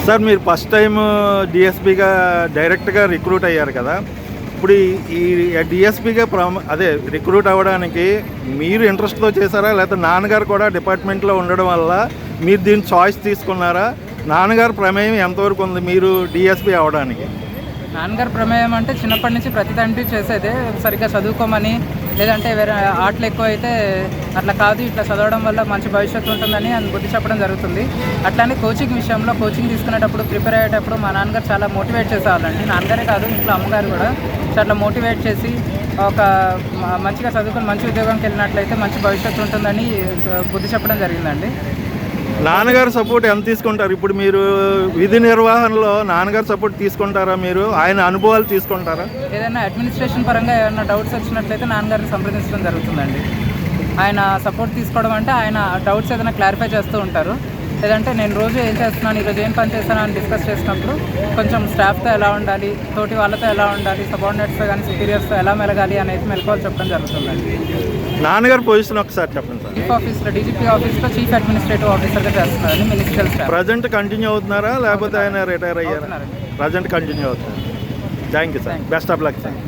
Sir మీరు first time డిఎస్పీగా డైరెక్ట్గా recruit అయ్యారు కదా. ఇప్పుడు ఈ డిఎస్పీగా అదే రిక్రూట్ అవ్వడానికి మీరు ఇంట్రెస్ట్తో చేశారా, లేకపోతే నాన్నగారు కూడా డిపార్ట్మెంట్లో ఉండడం వల్ల మీరు దీన్ని చాయిస్ తీసుకున్నారా? నాన్నగారు ప్రమేయం ఎంతవరకు ఉంది మీరు డిఎస్పీ అవ్వడానికి? నాన్నగారు ప్రమేయం అంటే చిన్నప్పటి నుంచి ప్రతి తండ్రి చేసేదే, సరిగ్గా చదువుకోమని, లేదంటే వేరే ఆటలు ఎక్కువ అయితే అట్లా కాదు, ఇట్లా చదవడం వల్ల మంచి భవిష్యత్తు ఉంటుందని అని బుద్ధి చెప్పడం జరుగుతుంది. అట్లానే కోచింగ్ విషయంలో కోచింగ్ తీసుకునేటప్పుడు ప్రిపేర్ అయ్యేటప్పుడు మా నాన్నగారు చాలా మోటివేట్ చేసేవాళ్ళండి. నాన్నగారే కాదు, ఇంట్లో అమ్మగారు కూడా చాలా మోటివేట్ చేసి ఒక మంచిగా చదువుకొని మంచి ఉద్యోగంకి వెళ్ళినట్లయితే మంచి భవిష్యత్తు ఉంటుందని బుద్ధి చెప్పడం జరిగిందండి. నాన్నగారు సపోర్ట్ ఎంత తీసుకుంటారు? ఇప్పుడు మీరు విధి నిర్వహణలో నాన్నగారు సపోర్ట్ తీసుకుంటారా? మీరు ఆయన అనుభవాలు తీసుకుంటారా? ఏదైనా అడ్మినిస్ట్రేషన్ పరంగా ఏమైనా డౌట్స్ వచ్చినట్లయితే నాన్నగారిని సంప్రదించడం జరుగుతుందండి. ఆయన సపోర్ట్ తీసుకోవడం అంటే ఆయన డౌట్స్ ఏదైనా క్లారిఫై చేస్తూ ఉంటారు. లేదంటే నేను రోజు ఏం చేస్తున్నాను, ఈరోజు ఏం పని చేస్తాను అని డిస్కస్ చేసినప్పుడు కొంచెం స్టాఫ్తో ఎలా ఉండాలి, తోటి వాళ్ళతో ఎలా ఉండాలి, సబార్డినేట్స్తో కానీ సుపీరియర్స్తో ఎలా మెలగాలి అనేది మెలకువలు చెప్పడం జరుగుతుందండి. నాన్నగారు పొజిషన్ ఒకసారి చెప్పండి సార్. చీఫ్ ఆఫీస్లో డీజీపీ ఆఫీస్లో చీఫ్ అడ్మినిస్ట్రేటివ్ ఆఫీసర్గా చేస్తున్నారండి, మినిస్ట్రియల్ స్టాఫ్. ప్రజెంట్ కంటిన్యూ అవుతున్నారా లేకపోతే ఆయన రిటైర్ అయ్యారా? ప్రజెంట్ కంటిన్యూ అవుతున్నారు. Thank you sir, best of luck sir.